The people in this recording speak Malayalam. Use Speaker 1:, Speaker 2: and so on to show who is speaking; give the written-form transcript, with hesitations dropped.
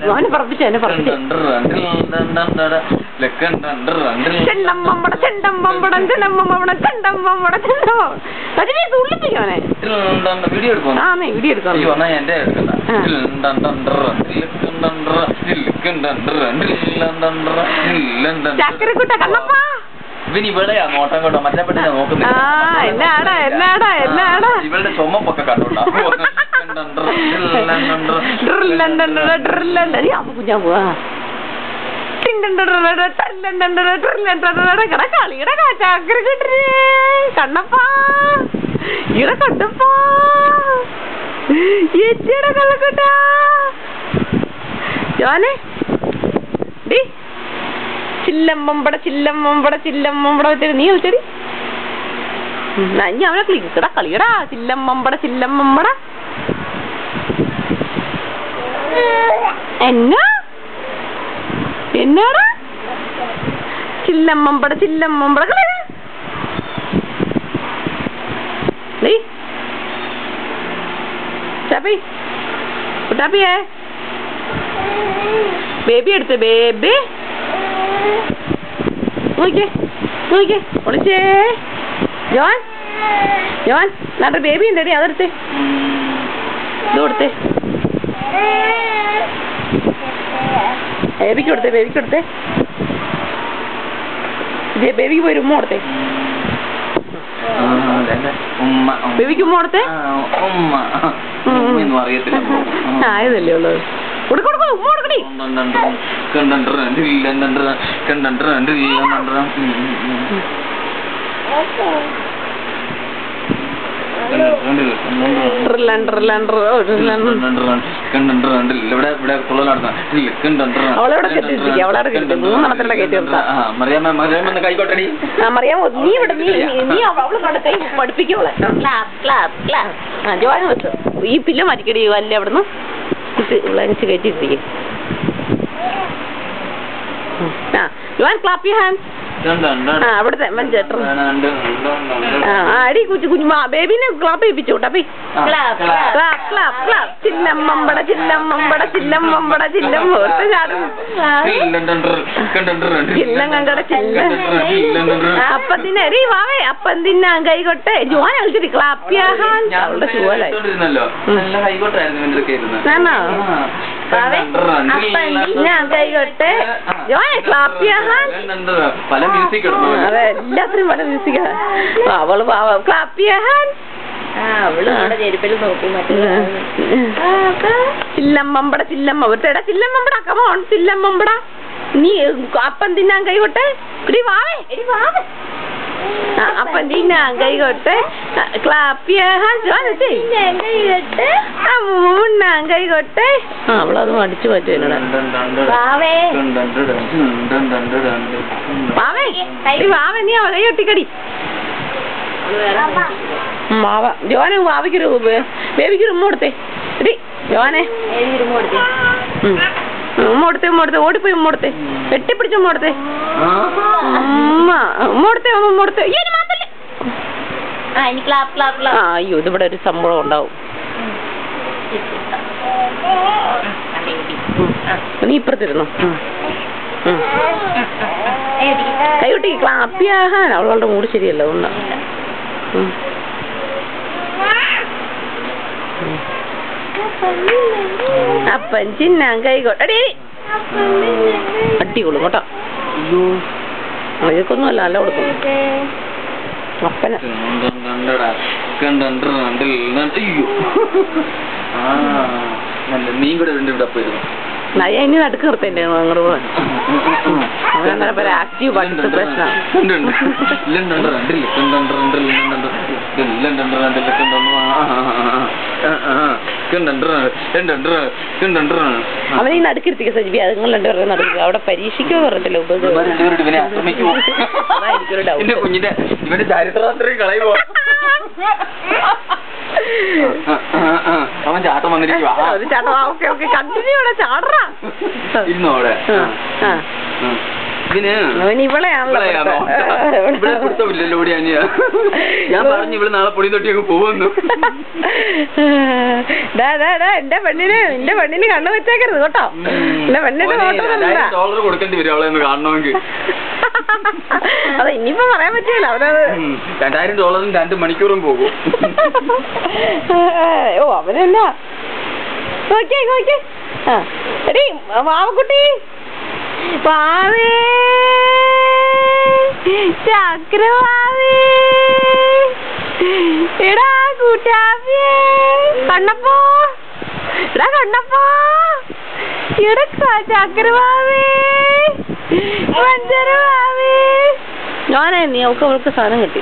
Speaker 1: അവനെ പറപ്പിച്ചു വീഡിയോ എടുക്കാം ചക്കരക്കുട്ട കണ്ണപ്പാ ഇവന് ഇവിടെയാ നോട്ടം കേട്ടോ മറ്റേ പെണ്ണിനെ നോക്കുന്നത് ഇവളുടെ ചുമപ്പൊക്കെ കണ്ടോണ്ടാ കണ്ണപ്പാ ഇവിടെ കണ്ടപ്പാ ചേച്ചിയുടെ കള്ളക്കുട്ടാ ജോനെ ഡി ചില്ലമ്പമ്പട ചില്ലമ്പമ്പട ചില്ലമ്പമ്പട നീ കളിച്ചടി അവനെ കളിക്കടാ കളിയടാ ചില്ലമ്പമ്പട ചില്ലമ്പമ്പട എന്നാടാ ചില്ലമ്പമ്പട ചില്ലമ്പമ്പട കളി ടാപ്പി ടാപ്പിയേ ബേബി എടുത്ത് ബേബി നോക്കിയേ ഒളിച്ചേ ജോൻ ജോൻ നാട്ടെ ബേബി ഉണ്ടടി അതെടുത്തേ ഇത് കൊടുത്തേ ബേബിക്ക് കൊടുത്തേ ബേബിക്ക് പോയി ഉമ്മ കൊടുത്തേ ബേബിക്ക് ഉമ്മ കൊടുത്തേ ആയതല്ലേ ഉള്ളത് ഈ പില്ല മരിക്കടി വല്ല അവിടുന്ന് വിളച്ച് കയറ്റിയിരിക്കും ക്ലാപ്പ് യുവർ ഹാൻഡ് അവിടുത്തെ അടി കുഞ്ഞു ബേബിനെ ക്ലാപ്പ് ചെയ്യിപ്പിച്ചു ടപ്പി ചില്ലമ്മമ്പട ചില്ലമ്മമ്പട ചില്ലമ്മമ്പട ചില്ലം ചില്ലങ്ങട ചില്ല അപ്പം തിന്നടി വാവേ അപ്പം തിന്നാൻ കൈകൊട്ടെ ജോൻ കളിച്ചിട്ട് ക്ലാപ്പ് യുവർ ഹാൻഡ് അവളുടെ ചുവലായി ഞാൻ കൈകൊട്ടെ ജോനെ ക്ലാപ്പ് യുവർ ഹാൻഡ് അതെ എല്ലാത്തിനും പല മ്യൂസിക്കാ അവള് ക്ലാപ്പ് യുവർ ഹാൻഡ് ചില്ലമ്മമ്പട ചില്ലമ്മ ഒരുത്തേടാ ചില്ലമ്മമ്പട കമോൺ ചില്ലമ്മമ്പട നീ അപ്പം തിന്നാൻ കൈകൊട്ടെ വാവേ അപ്പം തിന്നാൻ കൈകൊട്ടെ ക്ലാപ്പ് യുവർ ഹാൻഡ് ഉണ്ണാൻ കൈകൊട്ടെ അവളത് മടിച്ചു പറ്റുന്നോടാ വാവേ നീ അവളെ ഒട്ടിക്കടി മാവ ജോനെ വാവയ്ക്കൊരു ബേബിക്കൊരു ഉമ്മ കൊടുത്തേ എടി ജോനെ ഉമ്മ കൊടുത്തേ ഓടിപ്പോയി ഉമ്മ കൊടുത്തേ വെട്ടിപ്പിടിച്ച ഉമ്മ കൊടുത്തേ ഉമ്മ കൊടുത്തേ അയ്യോ ഇതിവിടെ ഒരു സംഭവം ഉണ്ടാവും നീ ഇപ്പുറത്തിരുന്നോ കൈകൊട്ടി ക്ലാപ്പ് യുവർ അവളുടെ മൂട് ശരിയല്ല അതുകൊണ്ടാ അപ്പൻ ചിന്നാൻ കൈകൊട്ടടി അടികൊള്ളും കേട്ടോ ഇതൊക്കൊന്നുമല്ല നല്ല കൊടുക്കും അപ്പന നീ കൂടെ ഇവിടെ പോയിരുന്നു ഇനി നടുക്ക് നിർത്തേണ്ടേ അങ്ങോട്ട് പോകാൻ അവനങ്ങനെ ആക്റ്റീവ് പാട്ട് പ്രശ്നം അവനെ ഈ നടുക്കിരുത്തിക്ക സജിബി അതുങ്ങൾ രണ്ടുപേരുടെ നടുക്കുക അവിടെ പരീക്ഷിക്കോ പറഞ്ഞിട്ടില്ല
Speaker 2: ഇവന്റെ ചരിത്രം കളയുമോ അവൻ ചാട്ടം വന്നിരിക്കുവാ
Speaker 1: കണ്ടിന്യൂ ചാടറാ
Speaker 2: ഇരുന്നോടെ
Speaker 1: അവൻ ഇവളെയാണല്ലോ
Speaker 2: ഇവിടെ കൊടുത്തില്ലല്ലോ ഞാൻ പറഞ്ഞു ഇവിടെ നാളെ പൊടി തൊട്ടി അങ്ങ് പോവുന്നു.
Speaker 1: എന്റെ പെണ്ണിന് കണ്ണു വെച്ചേക്കരുത് കേട്ടോ. എന്റെ പെണ്ണിന്റെ
Speaker 2: ഡോളർ കൊടുക്കേണ്ടി വരും അവളെ ഒന്ന് കാണണമെങ്കിൽ.
Speaker 1: അതെ ഇനിയിപ്പോ പറയാൻ പറ്റില്ല അവനത്.
Speaker 2: $2000 2 മണിക്കൂറും പോകും.
Speaker 1: ഓ അവനെന്നാ നോക്കിയേ നോക്കിയേ. എടി വാവക്കുട്ടി വാവേ ചക്രവാവേ എടാ കൂട്ടാവിയേ കണ്ണപ്പോ എടാ കണ്ണപ്പോ എടാ ചക്രവാവേ വഞ്ചരവാവേ. ഞാനേ നീ അവൾക്ക് സാധനം കിട്ടി.